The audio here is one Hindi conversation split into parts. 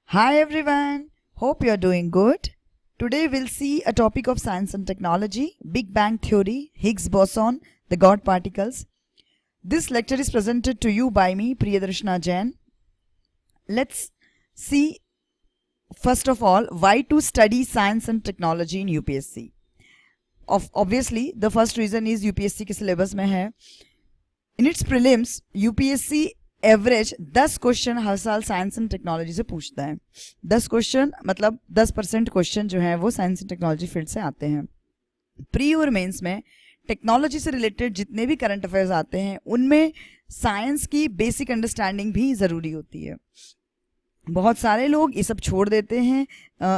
Hi everyone, hope you are doing good. Today we'll see a topic of science and technology, Big Bang Theory, Higgs boson, the God particles. This lecture is presented to you by me, Priyadarshana Jain. Let's see first of all why to study science and technology in UPSC. Obviously, the first reason is UPSC के syllabus में है. In its prelims, UPSC average 10 question हर साल साइंस एंड टेक्नोलॉजी से पूछता है. 10 क्वेश्चन मतलब 10% क्वेश्चन जो है वो साइंस एंड टेक्नोलॉजी फील्ड से आते हैं. प्री और मेंस में टेक्नोलॉजी से रिलेटेड जितने भी करंट अफेयर्स आते हैं उनमें साइंस की बेसिक अंडरस्टैंडिंग भी ज़रूरी होती है. बहुत सारे लोग ये सब छोड़ देते हैं,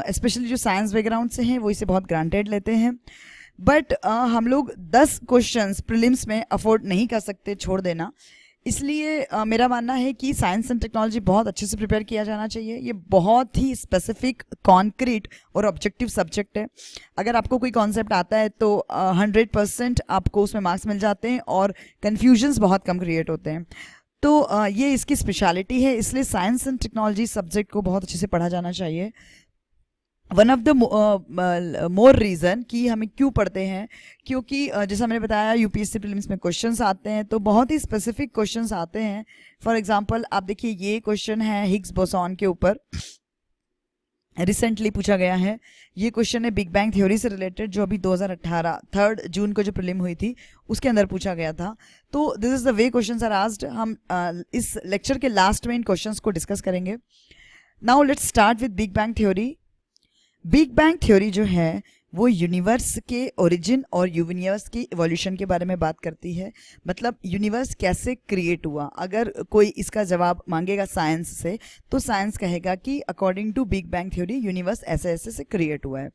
स्पेशली जो साइंस बैकग्राउंड से हैं वो इसे बहुत ग्रांटेड लेते हैं. बट हम लोग 10 क्वेश्चंस प्रीलिम्स में अफोर्ड नहीं कर सकते छोड़ देना. इसलिए मेरा मानना है कि साइंस एंड टेक्नोलॉजी बहुत अच्छे से प्रिपेयर किया जाना चाहिए. ये बहुत ही स्पेसिफिक, कॉन्क्रीट और ऑब्जेक्टिव सब्जेक्ट है. अगर आपको कोई कॉन्सेप्ट आता है तो 100% आपको उसमें मार्क्स मिल जाते हैं और कन्फ्यूजन्स बहुत कम क्रिएट होते हैं. तो ये इसकी स्पेशलिटी है, इसलिए साइंस एंड टेक्नोलॉजी सब्जेक्ट को बहुत अच्छे से पढ़ा जाना चाहिए. One of the more reason कि हमें क्यों पढ़ते हैं, क्योंकि जैसा मैंने बताया यूपीएससी प्रीलिम्स में क्वेश्चंस आते हैं तो बहुत ही स्पेसिफिक क्वेश्चंस आते हैं. फॉर एग्जांपल आप देखिए, ये क्वेश्चन है हिग्स बोसॉन के ऊपर, रिसेंटली पूछा गया है. ये क्वेश्चन है बिग बैंग थ्योरी से रिलेटेड, जो अभी 2018 3 जून को जो प्रीलिम हुई थी उसके अंदर पूछा गया था. तो this is the way questions are asked. हम इस लेक्चर के लास्ट में इन क्वेश्चंस को डिस्कस करेंगे. Now let's start with big bang theory. Big bang theory जो है वो यूनिवर्स के ओरिजिन और यूनिवर्स की इवोल्यूशन के बारे में बात करती है. मतलब यूनिवर्स कैसे क्रिएट हुआ. अगर कोई इसका जवाब मांगेगा साइंस से तो साइंस कहेगा कि according to big bang theory universe ऐसे ऐसे से क्रिएट हुआ है.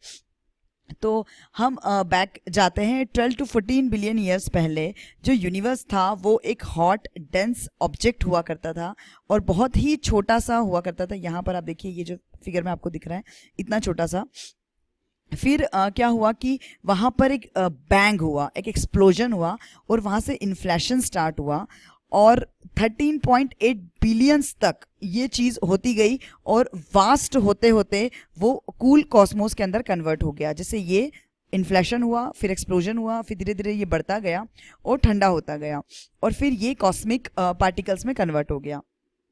तो हम बैक जाते हैं 12 to 14 बिलियन ईयर्स पहले. जो यूनिवर्स था वो एक हॉट डेंस ऑब्जेक्ट हुआ करता था और बहुत ही छोटा सा हुआ करता था. यहाँ पर आप देखिए, ये जो फिगर में आपको दिख रहा है इतना छोटा सा. फिर क्या हुआ कि वहाँ पर एक बैंग हुआ, एक एक्सप्लोजन हुआ और वहाँ से इन्फ्लेशन स्टार्ट हुआ और 13.8 बिलियंस तक ये चीज़ होती गई और वास्ट होते होते वो कूल कॉस्मोस के अंदर कन्वर्ट हो गया. जैसे ये इन्फ्लेशन हुआ, फिर एक्सप्लोजन हुआ, फिर धीरे धीरे ये बढ़ता गया और ठंडा होता गया और फिर ये कॉस्मिक पार्टिकल्स में कन्वर्ट हो गया.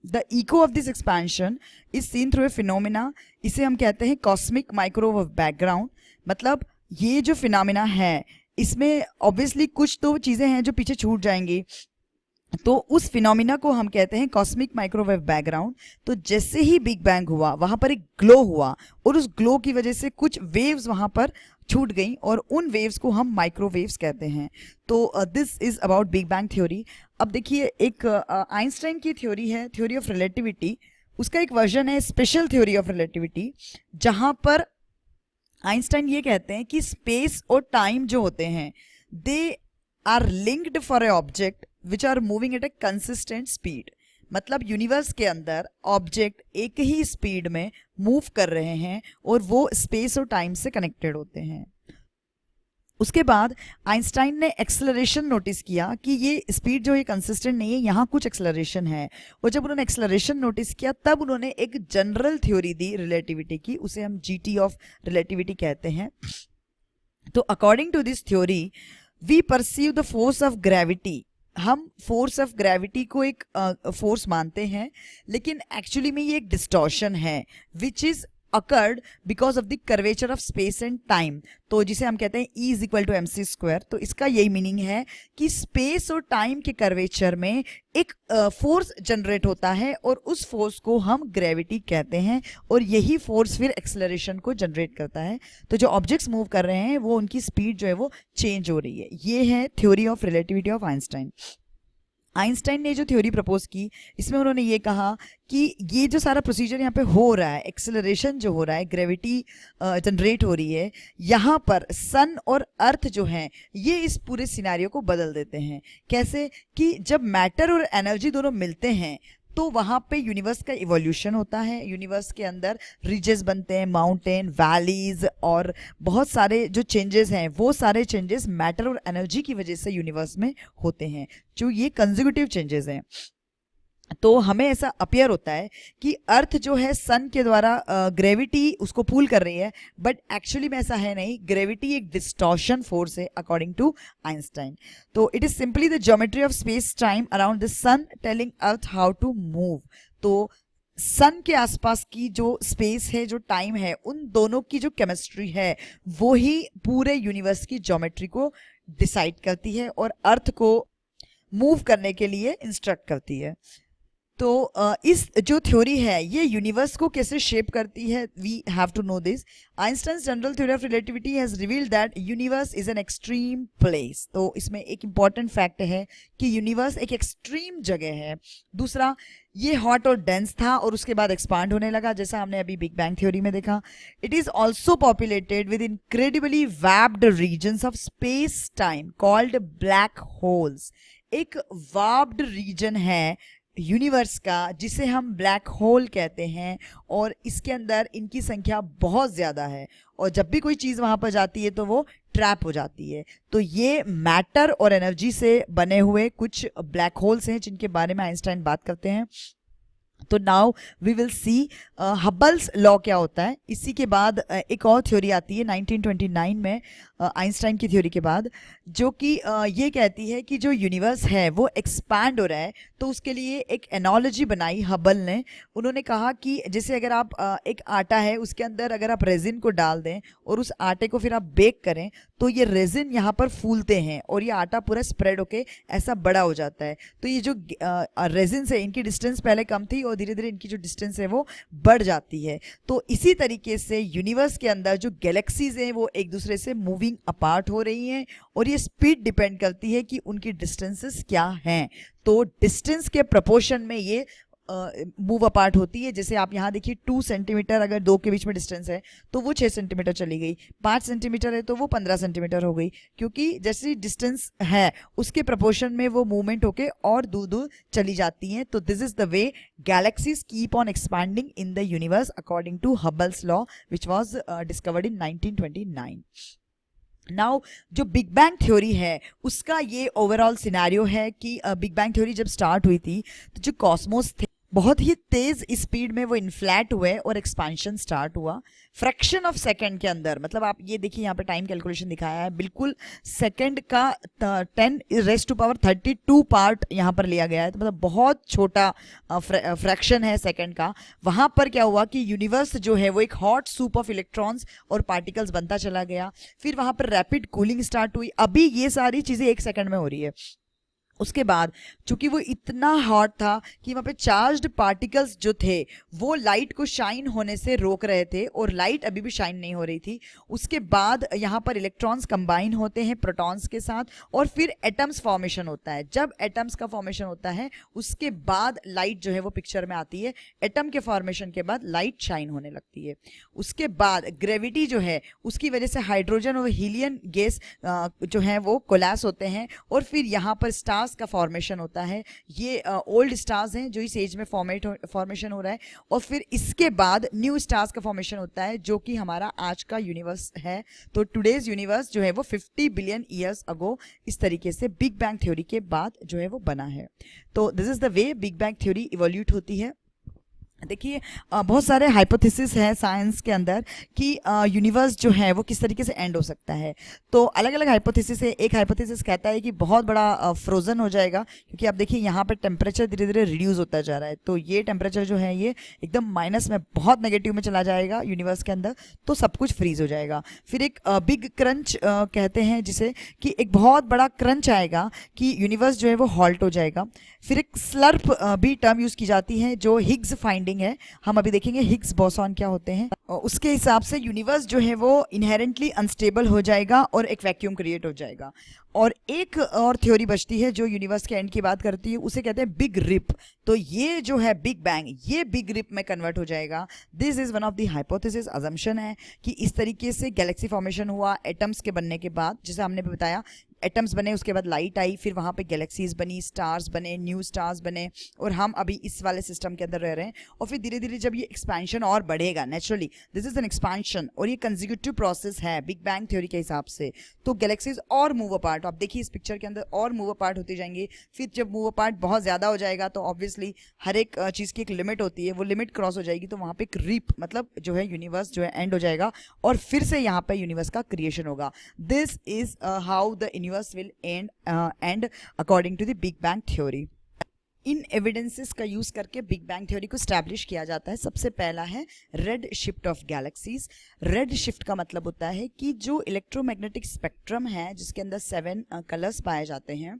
The eco of this expansion is seen through a phenomena. इसे हम कहते हैं कॉस्मिक माइक्रोवेव बैकग्राउंड. मतलब ये जो फिनोमिना है इसमें ऑब्वियसली कुछ तो चीज़ें हैं जो पीछे छूट जाएंगी, तो उस फिनोमिना को हम कहते हैं कॉस्मिक माइक्रोवेव बैकग्राउंड. तो जैसे ही बिग बैंग हुआ वहाँ पर एक ग्लो हुआ और उस ग्लो की वजह से कुछ वेव्स वहाँ पर छूट गई और उन वेव्स को हम माइक्रोवेव्स कहते हैं. तो this is about big bang theory. अब देखिए, एक आइंस्टाइन की थ्योरी है, थ्योरी ऑफ रिलेटिविटी. उसका एक वर्जन है स्पेशल थ्योरी ऑफ रिलेटिविटी, जहाँ पर आइंस्टाइन ये कहते हैं कि स्पेस और टाइम जो होते हैं they are linked for a object which are moving at a consistent speed. मतलब यूनिवर्स के अंदर ऑब्जेक्ट एक ही स्पीड में मूव कर रहे हैं और वो स्पेस और टाइम से कनेक्टेड होते हैं. उसके बाद आइंस्टाइन ने एक्सेलरेशन नोटिस किया कि ये स्पीड जो है कंसिस्टेंट नहीं है, यहाँ कुछ एक्सेलरेशन है. और जब उन्होंने एक्सेलरेशन नोटिस किया तब उन्होंने एक जनरल थ्योरी दी रिलेटिविटी की, उसे हम जीटी ऑफ रिलेटिविटी कहते हैं. तो according to this theory we perceive the force of gravity. हम फोर्स ऑफ ग्रेविटी को एक फोर्स मानते हैं, लेकिन एक्चुअली में ये एक डिस्टॉर्शन है which is occurred because of the curvature of space and time. तो जिसे हम कहते हैं E is equal to mc². तो इसका यही मीनिंग है कि स्पेस और टाइम के कर्वेचर में एक फोर्स जनरेट होता है और उस फोर्स को हम ग्रेविटी कहते हैं और यही फोर्स फिर एक्सेलरेशन को जनरेट करता है. तो जो ऑब्जेक्ट्स मूव कर रहे हैं वो उनकी स्पीड जो है वो चेंज हो रही है. ये है theory of relativity of Einstein. Einstein ने जो थ्योरी प्रपोज की इसमें उन्होंने ये कहा कि ये जो सारा प्रोसीजर यहाँ पे हो रहा है, एक्सेलरेशन जो हो रहा है, ग्रेविटी जनरेट हो रही है, यहाँ पर सन और अर्थ जो हैं ये इस पूरे सिनेरियो को बदल देते हैं. कैसे कि जब मैटर और एनर्जी दोनों मिलते हैं तो वहाँ पे यूनिवर्स का इवोल्यूशन होता है. यूनिवर्स के अंदर रिजेस बनते हैं, माउंटेन, वैलीज और बहुत सारे जो चेंजेस हैं वो सारे चेंजेस मैटर और एनर्जी की वजह से यूनिवर्स में होते हैं, जो ये कंसेक्यूटिव चेंजेस हैं. तो हमें ऐसा अपियर होता है कि अर्थ जो है सन के द्वारा ग्रेविटी उसको पुल कर रही है, बट एक्चुअली में ऐसा है नहीं। ग्रेविटी एक डिस्टॉर्शन फोर्स है अकॉर्डिंग टू आइंस्टाइन। तो it is simply the geometry of space time around the sun telling earth how to move. तो सन के आसपास की जो स्पेस है, जो टाइम है, उन दोनों की जो केमिस्ट्री है वो ही पूरे यूनिवर्स की ज्योमेट्री को डिसाइड करती है और अर्थ को मूव करने के लिए इंस्ट्रक्ट करती है। तो इस जो थ्योरी है ये यूनिवर्स को कैसे शेप करती है, we have to know this. Einstein's general theory of relativity has revealed that universe is an extreme place. तो इसमें एक इंपॉर्टेंट फैक्ट है कि यूनिवर्स एक एक्सट्रीम जगह है। दूसरा, ये हॉट और डेंस था और उसके बाद एक्सपांड होने लगा, जैसा हमने अभी बिग बैंग थ्योरी में देखा। It is also populated with incredibly warped regions of space time called black holes. एक वार्प्ड रीजन है यूनिवर्स का जिसे हम ब्लैक होल कहते हैं, और इसके अंदर इनकी संख्या बहुत ज़्यादा है, और जब भी कोई चीज़ वहाँ पर जाती है तो वो ट्रैप हो जाती है। तो ये मैटर और एनर्जी से बने हुए कुछ ब्लैक होल्स हैं जिनके बारे में आइंस्टाइन बात करते हैं। तो now we will see Hubble's law क्या होता है। इसी के बाद एक और थ्योरी आती है 1929 में आइंस्टाइन की थ्योरी के बाद, जो कि ये कहती है कि जो यूनिवर्स है वो एक्सपैंड हो रहा है। तो उसके लिए एक एनालॉजी बनाई हबल ने। उन्होंने कहा कि जैसे अगर आप एक आटा है, उसके अंदर अगर आप रेजिन को डाल दें और उस आटे को फिर आप बेक करें, तो ये रेजिन यहाँ पर फूलते हैं और ये आटा पूरा स्प्रेड होके ऐसा बड़ा हो जाता है। तो ये जो रेजिन से इनकी डिस्टेंस पहले कम थी और धीरे धीरे इनकी जो डिस्टेंस है वो बढ़ जाती है। तो इसी तरीके से यूनिवर्स के अंदर जो गैलेक्सीज हैं वो एक दूसरे से मूविंग अपार्ट हो रही हैं, और ये स्पीड डिपेंड करती है कि उनकी डिस्टेंसेस क्या हैं। तो डिस्टेंस के प्रोपोर्शन में ये मूव अपार्ट होती है। जैसे आप यहाँ देखिए 2 सेंटीमीटर अगर दो के बीच में डिस्टेंस है तो वो 6 सेंटीमीटर चली गई, 5 सेंटीमीटर है तो वो 15 सेंटीमीटर हो गई, क्योंकि जैसी डिस्टेंस है उसके प्रोपोर्शन में वो मूवमेंट होके और दूर दूर चली जाती हैं। तो this is the way galaxies keep on expanding in the universe according to Hubble's law which was discovered in 1929। Now जो बिग बैंग थ्योरी है उसका ये ओवरऑल सिनेरियो है कि बिग बैंग थ्योरी जब स्टार्ट हुई थी तो जो कॉस्मोस थे बहुत ही तेज स्पीड में वो इन्फ्लैट हुए और एक्सपेंशन स्टार्ट हुआ फ्रैक्शन ऑफ सेकंड के अंदर। मतलब आप ये देखिए यहाँ पे टाइम कैलकुलेशन दिखाया है, बिल्कुल सेकंड का 10⁻32 पार्ट यहाँ पर लिया गया है। तो मतलब बहुत छोटा फ्रैक्शन है सेकंड का। वहाँ पर क्या हुआ कि यूनिवर्स जो है वो एक हॉट सूप ऑफ इलेक्ट्रॉन्स और पार्टिकल्स बनता चला गया। फिर वहाँ पर रैपिड कूलिंग स्टार्ट हुई। अभी ये सारी चीज़ें 1 सेकंड में हो रही है। उसके बाद चूंकि वो इतना हॉट था कि वहाँ पे चार्ज्ड पार्टिकल्स जो थे वो लाइट को शाइन होने से रोक रहे थे, और लाइट अभी भी शाइन नहीं हो रही थी। उसके बाद यहाँ पर इलेक्ट्रॉन्स कंबाइन होते हैं प्रोटॉन्स के साथ, और फिर एटम्स फॉर्मेशन होता है। जब एटम्स का फॉर्मेशन होता है उसके बाद लाइट जो है वो पिक्चर में आती है। एटम के फॉर्मेशन के बाद लाइट शाइन होने लगती है। उसके बाद ग्रेविटी जो है उसकी वजह से हाइड्रोजन और हीलियम गैस जो है वो कोलैप्स होते हैं, और फिर यहाँ पर स्टार्स का फॉर्मेशन होता है। ये ओल्ड स्टार्स हैं जो इस एज में फॉर्मेशन हो रहा है, और फिर इसके बाद न्यू स्टार्स का फॉर्मेशन होता है जो कि हमारा आज का यूनिवर्स है। तो टुडेज यूनिवर्स जो है वो 50 बिलियन ईयर्स अगो इस तरीके से बिग बैंग थ्योरी के बाद जो है वो बना है। तो this is the way big bang theory evolute होती है। देखिए बहुत सारे हाइपोथेसिस है साइंस के अंदर कि यूनिवर्स जो है वो किस तरीके से एंड हो सकता है। तो अलग अलग हाइपोथेसिस है। एक हाइपोथेसिस कहता है कि बहुत बड़ा फ्रोजन हो जाएगा, क्योंकि आप देखिए यहाँ पर टेम्परेचर धीरे धीरे रिड्यूस होता जा रहा है। तो ये टेम्परेचर जो है ये एकदम माइनस में, बहुत नेगेटिव में चला जाएगा यूनिवर्स के अंदर, तो सब कुछ फ्रीज हो जाएगा। फिर एक बिग क्रंच कहते हैं जिसे, कि एक बहुत बड़ा क्रंच आएगा कि यूनिवर्स जो है वो हॉल्ट हो जाएगा। फिर एक स्लर्प भी टर्म यूज की जाती है जो हिग्स फाइंडिंग है। हम अभी देखेंगे हिग्स बोसॉन क्या होते हैं। उसके हिसाब से यूनिवर्स जो है वो इनहेरेंटली अनस्टेबल हो जाएगा और एक वैक्यूम क्रिएट हो जाएगा। और एक और थ्योरी बचती है जो यूनिवर्स के एंड की बात करती है, उसे कहते हैं बिग रिप। तो ये जो है बिग बैंग, ये बिग रिप में कन्वर्ट हो जाएगा। This is one of the hypothesis, assumption है कि इस तरीके से गैलेक्सी फॉर्मेशन हुआ एटम्स के बनने के बाद। जैसे हमने बताया एटम्स बने, उसके बाद लाइट आई, फिर वहाँ पे गैलेक्सीज बनी, स्टार्स बने, न्यू स्टार्स बने, और हम अभी इस वाले सिस्टम के अंदर रह रहे हैं। और फिर धीरे धीरे जब ये एक्सपेंशन और बढ़ेगा, naturally this is an expansion, और ये कंसेक्यूटिव प्रोसेस है बिग बैंग थ्योरी के हिसाब से, तो गैलेक्सीज और मूव अपार्ट, आप देखिए इस पिक्चर के अंदर और मूव अपार्ट होती जाएंगी। फिर जब मूव अपार्ट बहुत ज़्यादा हो जाएगा तो ऑब्वियसली हर एक चीज़ की एक लिमिट होती है, वो लिमिट क्रॉस हो जाएगी तो वहाँ पे एक रीप मतलब जो है यूनिवर्स जो है एंड हो जाएगा, और फिर से यहाँ पे यूनिवर्स का क्रिएशन होगा। This is how the universe will end according to the big bang theory. इन एविडेंसेस का यूज करके बिग बैंग थ्योरी को स्टैब्लिश किया जाता है। सबसे पहला है red shift of galaxies. Red shift का मतलब होता है कि जो इलेक्ट्रोमैग्नेटिक स्पेक्ट्रम है जिसके अंदर 7 कलर्स पाए जाते हैं,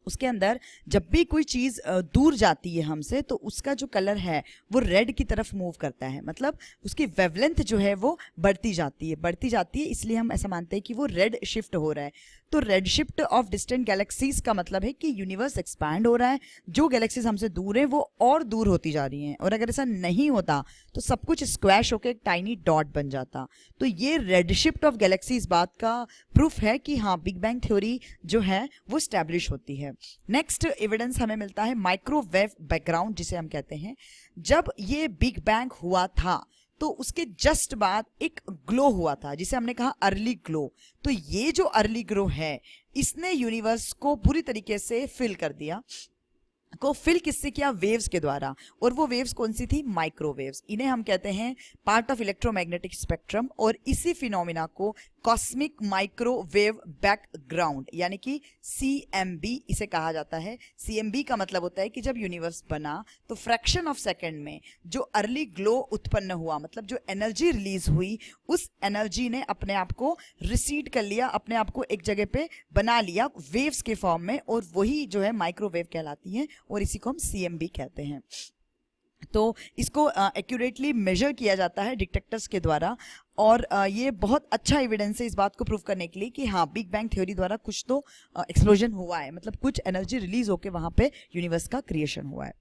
उसके अंदर जब भी कोई चीज़ दूर जाती है हमसे तो उसका जो कलर है वो रेड की तरफ मूव करता है, मतलब उसकी वेवलेंथ जो है वो बढ़ती जाती है, इसलिए हम ऐसा मानते हैं कि वो रेड शिफ्ट हो रहा है। तो red shift of distant galaxies का मतलब है कि यूनिवर्स एक्सपैंड हो रहा है, जो गैलेक्सीज हमसे दूर हैं वो और दूर होती जा रही हैं, और अगर ऐसा नहीं होता तो सब कुछ स्क्वैश होकर एक टाइनी डॉट बन जाता। तो ये रेड शिफ्ट ऑफ गैलेक्सी इस बात का प्रूफ है कि हाँ बिग बैंग थ्योरी जो है वो स्टैब्लिश होती है। नेक्स्ट एविडेंस हमें मिलता है माइक्रोवेव बैकग्राउंड, जिसे हम कहते हैं। जब ये बिग बैंग हुआ था तो उसके जस्ट बाद एक ग्लो हुआ था जिसे हमने कहा अर्ली ग्लो। तो ये जो अर्ली ग्लो है इसने यूनिवर्स को पूरी तरीके से फिल कर दिया। फिल किससे किया? वेव्स के द्वारा, और वो वेव्स कौन सी थी? माइक्रोवेव्स। इन्हें हम कहते हैं पार्ट ऑफ इलेक्ट्रोमैग्नेटिक स्पेक्ट्रम, और इसी फिनोमिना को कॉस्मिक माइक्रोवेव बैकग्राउंड यानी कि CMB इसे कहा जाता है। CMB का मतलब होता है कि जब यूनिवर्स बना तो फ्रैक्शन ऑफ सेकेंड में जो अर्ली ग्लो उत्पन्न हुआ, मतलब जो एनर्जी रिलीज हुई, उस एनर्जी ने अपने आप को रिसीड कर लिया, अपने आप को एक जगह पे बना लिया वेव्स के फॉर्म में, और वही जो है माइक्रोवेव कहलाती हैं, और इसी को हम CMB कहते हैं। तो इसको एक्यूरेटली मेजर किया जाता है डिटेक्टर्स के द्वारा, और ये बहुत अच्छा एविडेंस है इस बात को प्रूव करने के लिए कि हाँ बिग बैंग थ्योरी द्वारा कुछ तो एक्सप्लोजन हुआ है, मतलब कुछ एनर्जी रिलीज होकर वहाँ पे यूनिवर्स का क्रिएशन हुआ है।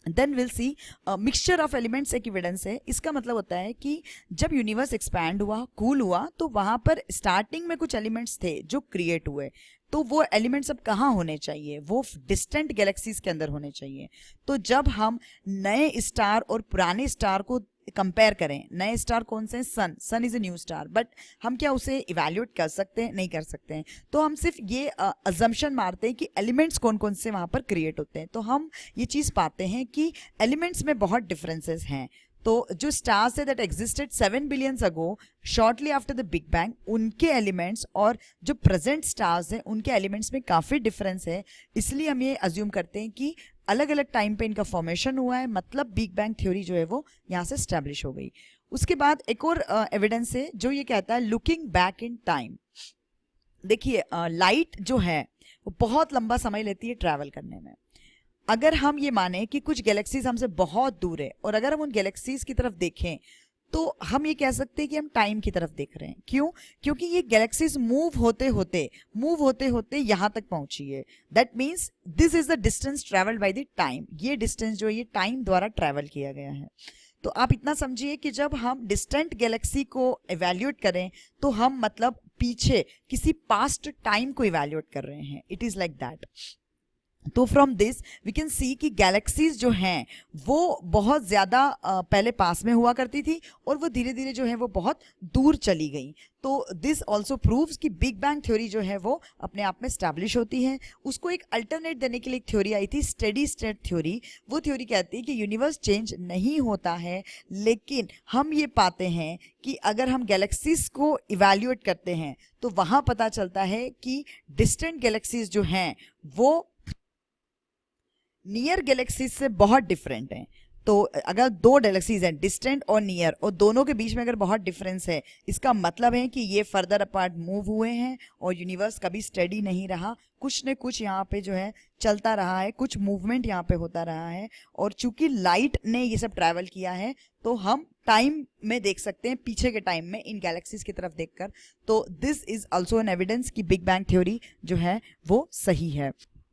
Then will see mixture of elements एक एविडेंस है। इसका मतलब होता है कि जब यूनिवर्स एक्सपैंड हुआ, कूल हुआ, तो वहाँ पर स्टार्टिंग में कुछ एलिमेंट्स थे जो क्रिएट हुए, तो वो एलिमेंट्स अब कहाँ होने चाहिए? वो डिस्टेंट गैलेक्सीज के अंदर होने चाहिए। तो जब हम नए स्टार और पुराने स्टार को कंपेयर करें, नए स्टार कौन से हैं? Sun is a new star, but हम क्या उसे इवैल्यूएट कर सकते हैं? नहीं कर सकते हैं। तो हम सिर्फ ये अजम्पशन मारते हैं कि एलिमेंट्स कौन कौन से वहाँ पर क्रिएट होते हैं, तो हम ये चीज़ पाते हैं कि एलिमेंट्स में बहुत डिफरेंसेस हैं। तो जो स्टार्स है that existed 7 billions ago shortly after the big bang, उनके एलिमेंट्स और जो प्रेजेंट स्टार्स हैं उनके एलिमेंट्स में काफ़ी डिफरेंस है। इसलिए हम ये अज्यूम करते हैं कि अलग अलग टाइम पे इनका फॉर्मेशन हुआ है, मतलब बिग बैंग थ्योरी जो है वो यहाँ से स्टैब्लिश हो गई। उसके बाद एक और एविडेंस है जो ये कहता है लुकिंग बैक इन टाइम। देखिए लाइट जो है वो बहुत लंबा समय लेती है ट्रैवल करने में। अगर हम ये माने कि कुछ गैलेक्सीज हमसे बहुत दूर है, और अगर हम उन गैलेक्सीज की तरफ देखें तो हम ये कह सकते हैं कि हम टाइम की तरफ देख रहे हैं। क्यों? क्योंकि ये गैलेक्सीज मूव होते होते यहाँ तक पहुंची है। That means this is the distance travelled by the time. ये डिस्टेंस जो है ये टाइम द्वारा ट्रेवल किया गया है। तो आप इतना समझिए कि जब हम डिस्टेंट गैलेक्सी को इवैल्यूएट करें तो हम मतलब पीछे किसी पास्ट टाइम को इवैल्यूएट कर रहे हैं। It is like that. तो from this we can see कि गैलेक्सीज जो हैं वो बहुत ज़्यादा पहले पास में हुआ करती थी, और वो धीरे धीरे जो है वो बहुत दूर चली गई। तो दिस ऑल्सो प्रूव्स कि बिग बैंग थ्योरी जो है वो अपने आप में स्टैब्लिश होती है। उसको एक अल्टरनेट देने के लिए एक थ्योरी आई थी, स्टेडी स्टेट थ्योरी। वो थ्योरी कहती है कि यूनिवर्स चेंज नहीं होता है, लेकिन हम ये पाते हैं कि अगर हम गैलेक्सीज को इवैल्यूएट करते हैं तो वहाँ पता चलता है कि डिस्टेंट गैलेक्सीज जो हैं वो नियर गैलेक्सीज से बहुत डिफरेंट हैं। तो अगर दो गैलेक्सीज हैं डिस्टेंट और नियर, और दोनों के बीच में अगर बहुत डिफरेंस है, इसका मतलब है कि ये फर्दर अपार्ट मूव हुए हैं और यूनिवर्स कभी स्टेडी नहीं रहा। कुछ न कुछ यहाँ पे जो है चलता रहा है, कुछ मूवमेंट यहाँ पे होता रहा है। और चूंकि लाइट ने ये सब ट्रैवल किया है तो हम टाइम में देख सकते हैं, पीछे के टाइम में इन गैलेक्सीज की तरफ देखकर। तो this is also an evidence कि बिग बैंग थ्योरी जो है वो सही है।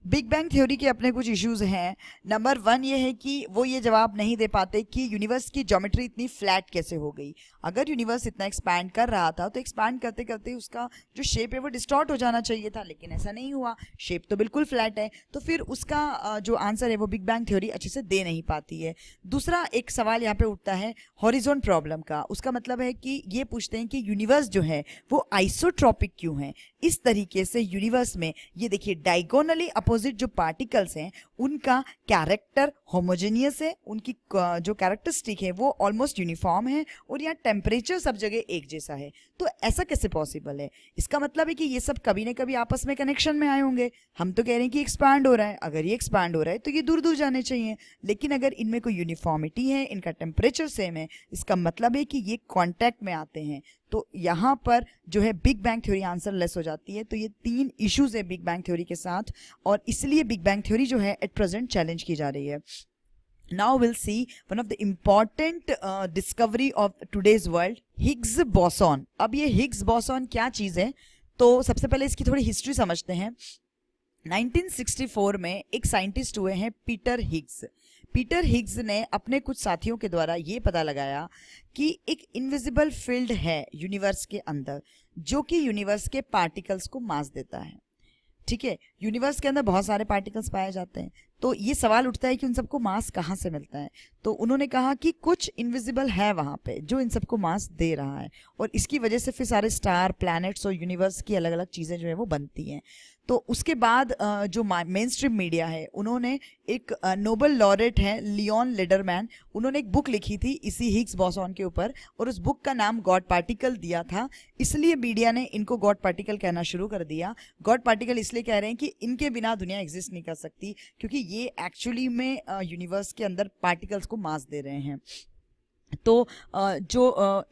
बिग बैंग थ्योरी के अपने कुछ इश्यूज हैं। नंबर 1 ये है कि वो ये जवाब नहीं दे पाते कि यूनिवर्स की ज्योमेट्री इतनी फ्लैट कैसे हो गई। अगर यूनिवर्स इतना एक्सपैंड कर रहा था तो एक्सपैंड करते करते उसका जो शेप है वो डिस्टॉर्ट हो जाना चाहिए था, लेकिन ऐसा नहीं हुआ, शेप तो बिल्कुल फ्लैट है। तो फिर उसका जो आंसर है वो बिग बैंग थ्योरी अच्छे से दे नहीं पाती है। दूसरा एक सवाल यहाँ पे उठता है हॉरिजॉन प्रॉब्लम का। उसका मतलब है कि ये पूछते हैं कि यूनिवर्स जो है वो आइसोट्रॉपिक क्यों है। इस तरीके से यूनिवर्स में ये देखिए डायगोनली अपोजिट जो पार्टिकल्स हैं उनका कैरेक्टर होमोजेनियस है, उनकी जो कैरेक्टरिस्टिक है वो ऑलमोस्ट यूनिफॉर्म है, और यहाँ टेम्परेचर सब जगह एक जैसा है। तो ऐसा कैसे पॉसिबल है? इसका मतलब है कि ये सब कभी ना कभी आपस में कनेक्शन में आए होंगे। हम तो कह रहे हैं कि एक्सपैंड हो रहा है, अगर ये एक्सपैंड हो रहा है तो ये दूर दूर जाने चाहिए, लेकिन अगर इनमें कोई यूनिफॉर्मिटी है, इनका टेम्परेचर सेम है, इसका मतलब है कि ये कॉन्टैक्ट में आते हैं। तो यहाँ पर जो है big bang theory answer less हो जाती है। तो ये 3 इश्यूज है बिग बैंग थ्योरी के साथ, और इसलिए बिग बैंग थ्योरी जो है एट प्रेजेंट चैलेंज की जा रही है। Now we'll see one of the important discovery of today's world, Higgs boson। अब ये Higgs boson क्या चीज़ है, तो सबसे पहले इसकी थोड़ी हिस्ट्री समझते हैं। 1964 में एक साइंटिस्ट हुए हैं पीटर हिग्स। पीटर हिग्स ने अपने कुछ साथियों के द्वारा ये पता लगाया कि एक इनविजिबल फील्ड है यूनिवर्स के अंदर जो कि यूनिवर्स के पार्टिकल्स को मास देता है। ठीक है, यूनिवर्स के अंदर बहुत सारे पार्टिकल्स पाए जाते हैं, तो ये सवाल उठता है कि उन सबको मास कहाँ से मिलता है। तो उन्होंने कहा कि कुछ इनविजिबल है वहाँ पे जो इन सबको मास दे रहा है, और इसकी वजह से फिर सारे स्टार, प्लैनेट्स और यूनिवर्स की अलग अलग चीज़ें जो है वो बनती हैं। तो उसके बाद जो मेन स्ट्रीम मीडिया है उन्होंने एक नोबेल लॉरेट है लियोन लिडरमैन, उन्होंने एक बुक लिखी थी इसी हिग्स बोसॉन के ऊपर, और उस बुक का नाम गॉड पार्टिकल दिया था। इसलिए मीडिया ने इनको गॉड पार्टिकल कहना शुरू कर दिया। गॉड पार्टिकल इसलिए कह रहे हैं कि इनके बिना दुनिया एग्जिस्ट नहीं कर सकती, क्योंकि ये एक्चुअली में यूनिवर्स के अंदर पार्टिकल्स को मास दे रहे हैं। तो जो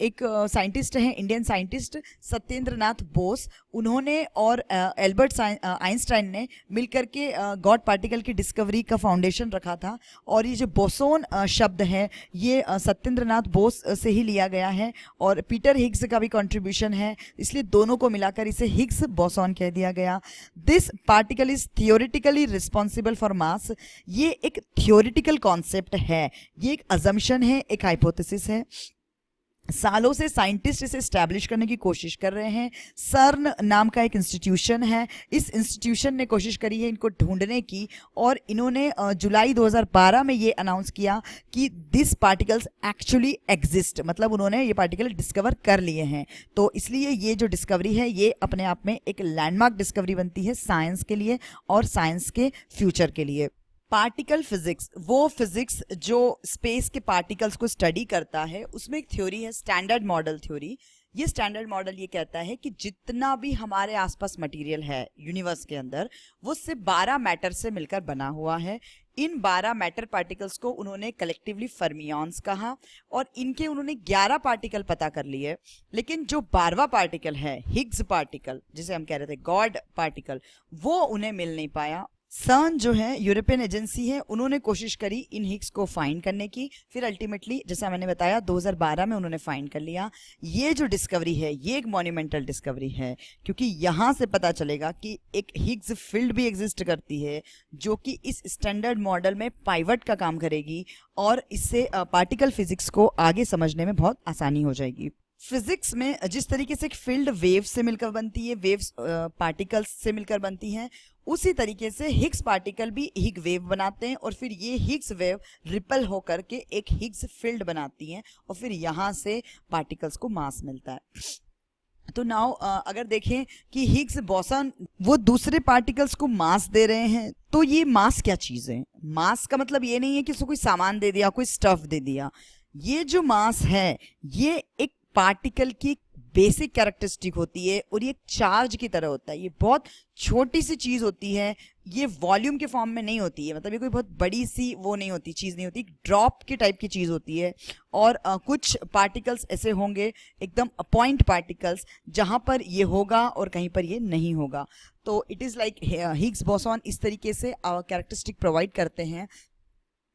एक साइंटिस्ट हैं, इंडियन साइंटिस्ट सत्येंद्र नाथ बोस, उन्होंने और एल्बर्ट आइंस्टाइन ने मिलकर के गॉड पार्टिकल की डिस्कवरी का फाउंडेशन रखा था। और ये जो बोसोन शब्द है ये सत्येंद्र नाथ बोस से ही लिया गया है, और पीटर हिग्स का भी कंट्रीब्यूशन है, इसलिए दोनों को मिलाकर इसे हिग्स बोसोन कह दिया गया। This particle is theoretically responsible for mass. ये एक थियोरिटिकल कॉन्सेप्ट है, ये एक अजम्पशन है, एक हाइपोथेसिस है। सालों से साइंटिस्ट इसे एस्टैब्लिश करने की कोशिश कर रहे हैं। सर्न नाम का एक इंस्टीट्यूशन है, इस इंस्टीट्यूशन ने कोशिश करी है इनको ढूंढने की, और इन्होंने जुलाई 2012 में ये अनाउंस किया कि दिस पार्टिकल्स एक्चुअली एग्जिस्ट, मतलब उन्होंने ये पार्टिकल डिस्कवर कर लिए हैं। तो इसलिए ये जो डिस्कवरी है ये अपने आप में एक लैंडमार्क डिस्कवरी बनती है साइंस के लिए और साइंस के फ्यूचर के लिए। पार्टिकल फिजिक्स, वो फिजिक्स जो स्पेस के पार्टिकल्स को स्टडी करता है, उसमें एक थ्योरी है स्टैंडर्ड मॉडल थ्योरी। ये स्टैंडर्ड मॉडल ये कहता है कि जितना भी हमारे आसपास मटेरियल है यूनिवर्स के अंदर वो सिर्फ 12 मैटर से मिलकर बना हुआ है। इन 12 मैटर पार्टिकल्स को उन्होंने कलेक्टिवली फर्मियॉन्स कहा, और इनके उन्होंने 11 पार्टिकल पता कर लिए। लेकिन जो 12वां पार्टिकल है हिग्स पार्टिकल, जिसे हम कह रहे थे गॉड पार्टिकल, वो उन्हें मिल नहीं पाया। सर्न जो है यूरोपियन एजेंसी है, उन्होंने कोशिश करी इन हिग्स को फाइंड करने की, फिर अल्टीमेटली जैसा मैंने बताया 2012 में उन्होंने फाइंड कर लिया। ये जो डिस्कवरी है ये एक मॉन्यूमेंटल डिस्कवरी है, क्योंकि यहाँ से पता चलेगा कि एक हिग्स फील्ड भी एग्जिस्ट करती है जो कि इस स्टैंडर्ड मॉडल में पाइवट का काम करेगी, और इससे पार्टिकल फिजिक्स को आगे समझने में बहुत आसानी हो जाएगी। फिजिक्स में जिस तरीके से एक फील्ड वेव से मिलकर बनती है, वेव्स पार्टिकल्स से मिलकर बनती हैं, उसी तरीके से हिग्स पार्टिकल भी हिग वेव बनाते हैं, और फिर ये हिग्स वेव रिपल होकर के एक हिग्स फील्ड बनाती हैं, और फिर यहाँ से पार्टिकल्स को मास मिलता है। तो नाउ अगर देखें कि हिग्स बोसन वो दूसरे पार्टिकल्स को मास दे रहे हैं, तो ये मास क्या चीज़ है? मास का मतलब ये नहीं है कि उसको कोई सामान दे दिया, कोई स्टफ दे दिया। ये जो मास है ये एक पार्टिकल की बेसिक कैरेक्टरिस्टिक होती है, और ये चार्ज की तरह होता है। ये बहुत छोटी सी चीज़ होती है, ये वॉल्यूम के फॉर्म में नहीं होती है, मतलब ये कोई बहुत बड़ी सी वो नहीं होती, चीज़ नहीं होती, ड्रॉप की टाइप की चीज़ होती है। और कुछ पार्टिकल्स ऐसे होंगे एकदम पॉइंट पार्टिकल्स जहाँ पर ये होगा और कहीं पर ये नहीं होगा। तो it is like Higgs boson इस तरीके से कैरेक्टरिस्टिक प्रोवाइड करते हैं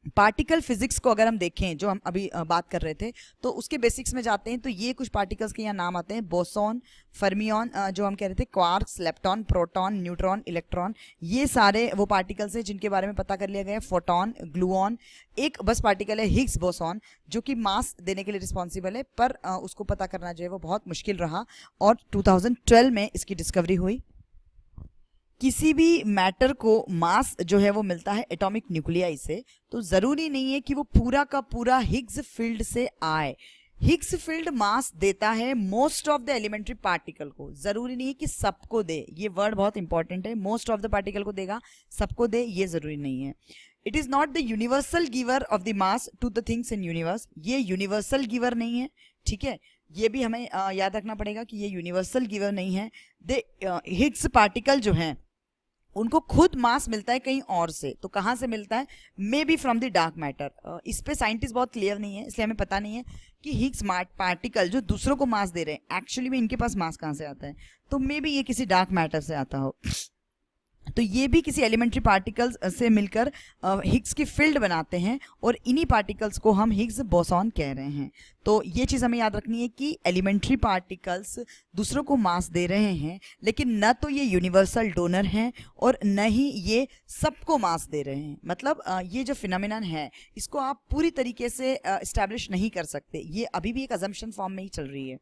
पार्टिकल फिजिक्स को अगर हम देखें, जो हम अभी बात कर रहे थे, तो उसके बेसिक्स में जाते हैं तो ये कुछ पार्टिकल्स के यहाँ नाम आते हैं: बोसॉन, फर्मियन, जो हम कह रहे थे quarks, lepton, proton, neutron, electron. ये सारे वो पार्टिकल्स हैं जिनके बारे में पता कर लिया गया है। फोटॉन, ग्लूऑन, एक बस पार्टिकल है हिग्स बोसॉन जो कि मास देने के लिए रिस्पॉन्सिबल है, पर उसको पता करना जो है वो बहुत मुश्किल रहा, और 2012 में इसकी डिस्कवरी हुई। किसी भी मैटर को मास जो है वो मिलता है एटॉमिक न्यूक्लियाई से, तो ज़रूरी नहीं है कि वो पूरा का पूरा हिग्स फील्ड से आए। हिग्स फील्ड मास देता है most of the elementary particle को, ज़रूरी नहीं है कि सबको दे। ये वर्ड बहुत इंपॉर्टेंट है, मोस्ट ऑफ द पार्टिकल को देगा, सबको दे ये ज़रूरी नहीं है। It is not the universal giver of the mass to the things in universe, ये यूनिवर्सल गिवर नहीं है, ठीक है। ये भी हमें याद रखना पड़ेगा कि ये यूनिवर्सल गिवर नहीं है। द हिग्स पार्टिकल जो हैं उनको खुद मास मिलता है कहीं और से, तो कहाँ से मिलता है? May be from the dark matter. इस पे साइंटिस्ट बहुत क्लियर नहीं है, इसलिए हमें पता नहीं है कि हिग्स पार्टिकल जो दूसरों को मास दे रहे हैं एक्चुअली में इनके पास मास कहाँ से आता है। तो मे बी ये किसी डार्क मैटर से आता हो, तो ये भी किसी एलिमेंट्री पार्टिकल्स से मिलकर हिग्स की फील्ड बनाते हैं, और इन्हीं पार्टिकल्स को हम हिग्स बोसॉन कह रहे हैं। तो ये चीज़ हमें याद रखनी है कि एलिमेंट्री पार्टिकल्स दूसरों को मास दे रहे हैं, लेकिन न तो ये यूनिवर्सल डोनर हैं और न ही ये सबको मास दे रहे हैं। मतलब ये जो फिनोमिनन है इसको आप पूरी तरीके से इस्टेब्लिश नहीं कर सकते, ये अभी भी एक अजम्पशन फॉर्म में ही चल रही है।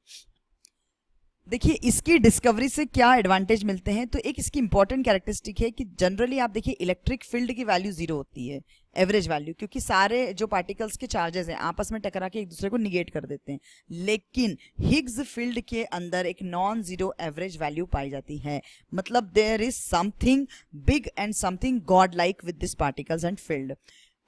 देखिए इसकी डिस्कवरी से क्या एडवांटेज मिलते हैं, तो एक इसकी इंपॉर्टेंट कैरेक्टरिस्टिक है कि जनरली आप देखिए इलेक्ट्रिक फील्ड की वैल्यू जीरो होती है, एवरेज वैल्यू, क्योंकि सारे जो पार्टिकल्स के चार्जेस हैं आपस में टकरा के एक दूसरे को निगेट कर देते हैं। लेकिन हिग्स फील्ड के अंदर एक नॉन जीरो एवरेज वैल्यू पाई जाती है, मतलब there is something big and something god like with this particles and field.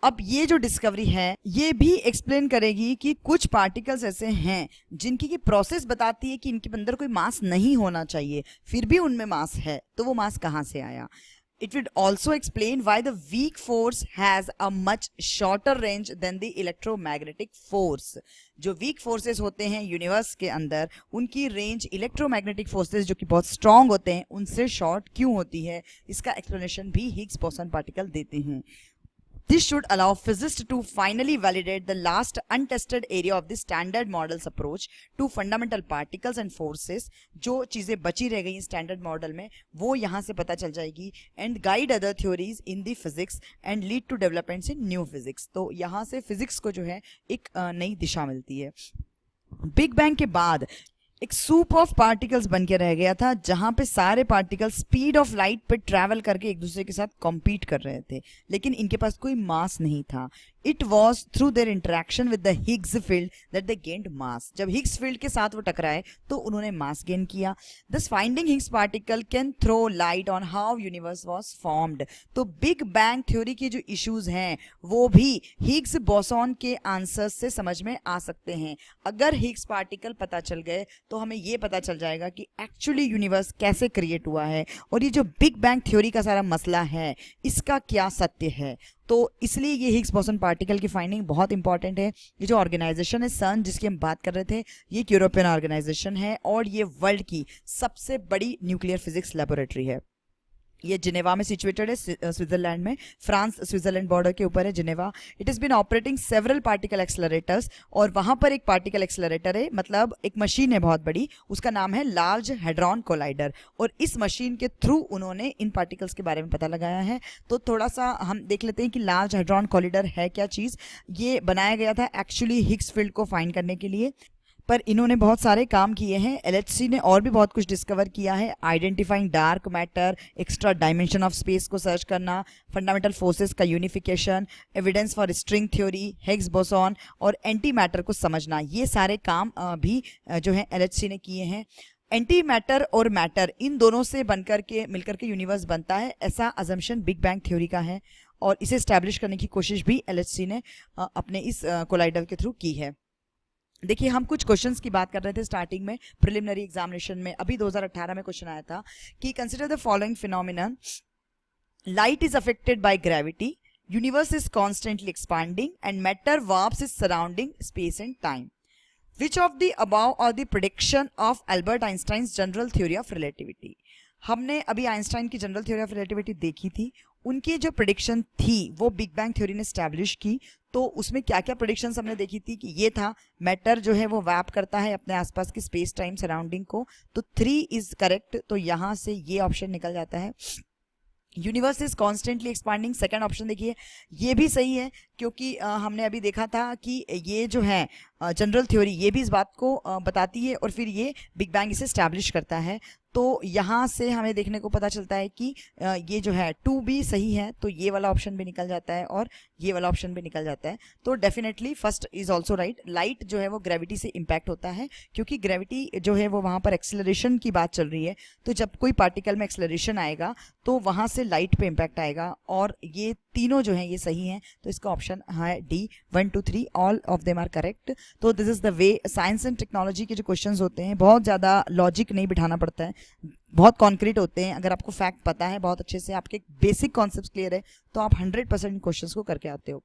अब ये जो डिस्कवरी है ये भी एक्सप्लेन करेगी कि कुछ पार्टिकल्स ऐसे हैं जिनकी की प्रोसेस बताती है कि इनके अंदर कोई मास नहीं होना चाहिए, फिर भी उनमें मास है, तो वो मास कहाँ से आया। It would also explain why the weak force has a much shorter range than the electromagnetic force. जो वीक फोर्सेस होते हैं यूनिवर्स के अंदर उनकी रेंज इलेक्ट्रोमैग्नेटिक फोर्सेस जो कि बहुत स्ट्रांग होते हैं उनसे शॉर्ट क्यों होती है, इसका एक्सप्लेनेशन भी हिग्स बोसॉन पार्टिकल देते हैं। This should allow physicists to finally validate the last untested area of the standard models approach to fundamental particles and forces. जो चीज़ें बची रह गई स्टैंडर्ड मॉडल में वो यहाँ से पता चल जाएगी, and guide other theories in the physics and lead to developments in new physics. तो यहाँ से फिजिक्स को जो है एक नई दिशा मिलती है। बिग बैंग के बाद एक सूप ऑफ पार्टिकल्स बन के रह गया था जहां पे सारे पार्टिकल्स स्पीड ऑफ लाइट पे ट्रैवल करके एक दूसरे के साथ कॉम्पीट कर रहे थे, लेकिन इनके पास कोई मास नहीं था। It was through their interaction with the Higgs field that they gained mass. जब हिग्स फील्ड के साथ वो टकराए तो उन्होंने मास गेन किया। This finding Higgs particle can throw light on how universe was formed. तो बिग बैंग थ्योरी के जो इश्यूज हैं वो भी हिग्स बोसॉन के आंसर्स से समझ में आ सकते हैं। अगर हिग्स पार्टिकल पता चल गए तो हमें ये पता चल जाएगा कि एक्चुअली यूनिवर्स कैसे क्रिएट हुआ है और ये जो बिग बैंग थ्योरी का सारा मसला है इसका क्या सत्य है। तो इसलिए ये हिग्स बोसॉन पार्टिकल की फाइंडिंग बहुत इंपॉर्टेंट है। ये जो ऑर्गेनाइजेशन है सन जिसकी हम बात कर रहे थे, ये एक यूरोपियन ऑर्गेनाइजेशन है और ये वर्ल्ड की सबसे बड़ी न्यूक्लियर फिजिक्स लेबोरेटरी है। ये जिनेवा में सिचुएटेड है, स्विट्जरलैंड में, फ्रांस स्विट्जरलैंड बॉर्डर के ऊपर है Geneva. It is been operating several particle accelerators, और वहाँ पर एक पार्टिकल एक्सलरेटर है, मतलब एक मशीन है बहुत बड़ी, उसका नाम है लार्ज हैड्रॉन कोलाइडर, और इस मशीन के थ्रू उन्होंने इन पार्टिकल्स के बारे में पता लगाया है। तो थोड़ा सा हम देख लेते हैं कि लार्ज हैड्रॉन कोलाइडर है क्या चीज़। ये बनाया गया था एक्चुअली हिग्स फील्ड को फाइंड करने के लिए, पर इन्होंने बहुत सारे काम किए हैं। एलएचसी ने और भी बहुत कुछ डिस्कवर किया है, identifying dark matter, extra dimension of space को सर्च करना, फंडामेंटल फोर्सेस का unification, evidence for string theory, Higgs boson और एंटी मैटर को समझना, ये सारे काम भी जो है एलएचसी ने किए हैं। एंटी मैटर और मैटर इन दोनों से बनकर के मिलकर के यूनिवर्स बनता है, ऐसा अजम्पशन बिग बैंग थ्योरी का है, और इसे स्टैब्लिश करने की कोशिश भी एलएचसी ने अपने इस कोलाइडर के थ्रू की है। देखिए हम कुछ क्वेश्चंस की बात कर रहे थे स्टार्टिंग में, प्रिलिमिनरी एग्जामिनेशन में अभी 2018 में क्वेश्चन आया था कि consider the following phenomenon, light is affected by gravity, universe is constantly expanding and matter warps is surrounding space and time. Which of the above are the prediction of Albert Einstein general theory of relativity. हमने अभी आइंस्टाइन की जनरल थ्योरी ऑफ रिलेटिविटी देखी थी, उनकी जो प्रिडिक्शन थी वो बिग बैंग थ्योरी ने स्टैब्लिश की। तो उसमें क्या क्या प्रिडिक्शंस हमने देखी थी कि ये था मैटर जो है वो वैप करता है अपने आसपास की स्पेस टाइम सराउंडिंग को, तो 3 इज करेक्ट, तो यहाँ से ये ऑप्शन निकल जाता है। Universe is constantly expanding, second option देखिए ये भी सही है, क्योंकि हमने अभी देखा था कि ये जो है जनरल थ्योरी ये भी इस बात को बताती है और फिर ये बिग बैंग इसे स्टैब्लिश करता है। तो यहाँ से हमें देखने को पता चलता है कि ये जो है 2 भी सही है, तो ये वाला ऑप्शन भी निकल जाता है और ये वाला ऑप्शन भी निकल जाता है। तो definitely first is also right. Light जो है वो ग्रेविटी से इम्पैक्ट होता है, क्योंकि ग्रेविटी जो है वो वहाँ पर एक्सेलरेशन की बात चल रही है, तो जब कोई पार्टिकल में एक्सेलरेशन आएगा तो वहाँ से लाइट पे इम्पैक्ट आएगा, और ये तीनों जो हैं ये सही हैं। तो इसका ऑप्शन है D, 1 2 3 all of them are correct. तो this is the way science and technology के जो क्वेश्चंस होते हैं बहुत ज़्यादा लॉजिक नहीं बिठाना पड़ता है, बहुत कॉन्क्रीट होते हैं। अगर आपको फैक्ट पता है बहुत अच्छे से, आपके बेसिक कॉन्सेप्ट क्लियर है, तो आप 100% क्वेश्चंस को करके आते हो।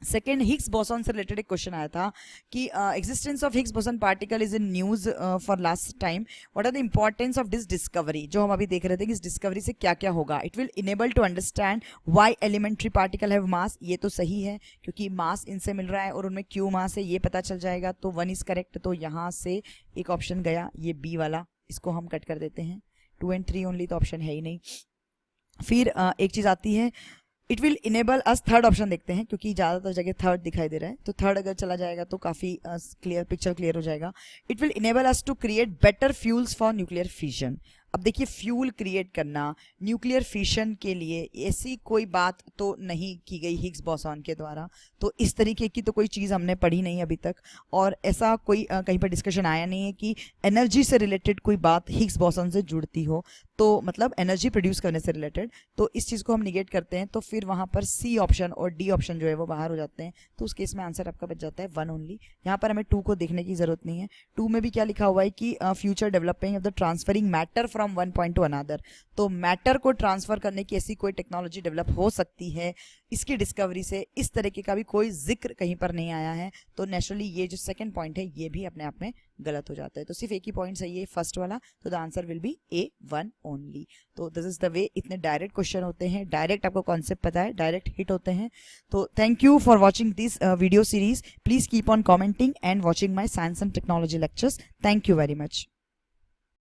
सेकेंड, हिग्स बोसॉन से रिलेटेड एक क्वेश्चन आया था कि existence of Higgs boson particle is in news for last time, what are the importance of this discovery. जो हम अभी देख रहे थे कि इस डिस्कवरी से क्या क्या होगा। It will enable to understand why elementary particle have mass, ये तो सही है क्योंकि मास इनसे मिल रहा है और उनमें क्यों मास है ये पता चल जाएगा, तो 1 इज करेक्ट। तो यहाँ से एक ऑप्शन गया ये बी वाला, इसको हम कट कर देते हैं। 2 and 3 ओनली, तो ऑप्शन है ही नहीं। फिर एक चीज़ आती है, it will enable us, third option देखते हैं क्योंकि ज़्यादातर जगह थर्ड दिखाई दे रहा है, तो थर्ड अगर चला जाएगा तो काफ़ी क्लियर पिक्चर क्लियर हो जाएगा। It will enable us to create better fuels for nuclear fission. अब देखिए फ्यूल क्रिएट करना न्यूक्लियर फिशन के लिए ऐसी कोई बात तो नहीं की गई हिग्स बोसॉन के द्वारा, तो इस तरीके की तो कोई चीज़ हमने पढ़ी नहीं अभी तक, और ऐसा कोई कहीं पर डिस्कशन आया नहीं है कि एनर्जी से रिलेटेड कोई बात हिग्स बोसॉन से जुड़ती हो, तो मतलब एनर्जी प्रोड्यूस करने से रिलेटेड। तो इस चीज़ को हम निगेट करते हैं, तो फिर वहाँ पर सी ऑप्शन और डी ऑप्शन जो है वो बाहर हो जाते हैं। तो उस केस में आंसर आपका बच जाता है 1 ओनली। यहाँ पर हमें 2 को देखने की जरूरत नहीं है। 2 में भी क्या लिखा हुआ है कि future developing of the transferring matter from one point two another, तो मैटर को ट्रांसफर करने की ऐसी कोई टेक्नोलॉजी डेवलप हो सकती है, इसकी डिस्कवरी से इस तरीके का भी कोई जिक्र कहीं पर नहीं आया है। तो नेचुरली ये जो सेकंड पॉइंट है ये भी अपने आप में गलत हो जाता है। तो सिर्फ एक ही पॉइंट सही है, फर्स्ट वाला, तो the answer will be A1 only. तो दिस इज द वे, इतने डायरेक्ट क्वेश्चन होते हैं, डायरेक्ट आपको कॉन्सेप्ट पता है, डायरेक्ट हिट होते हैं। तो thank you for watching this video series. Please keep on commenting and watching my science and technology lectures. Thank you very much.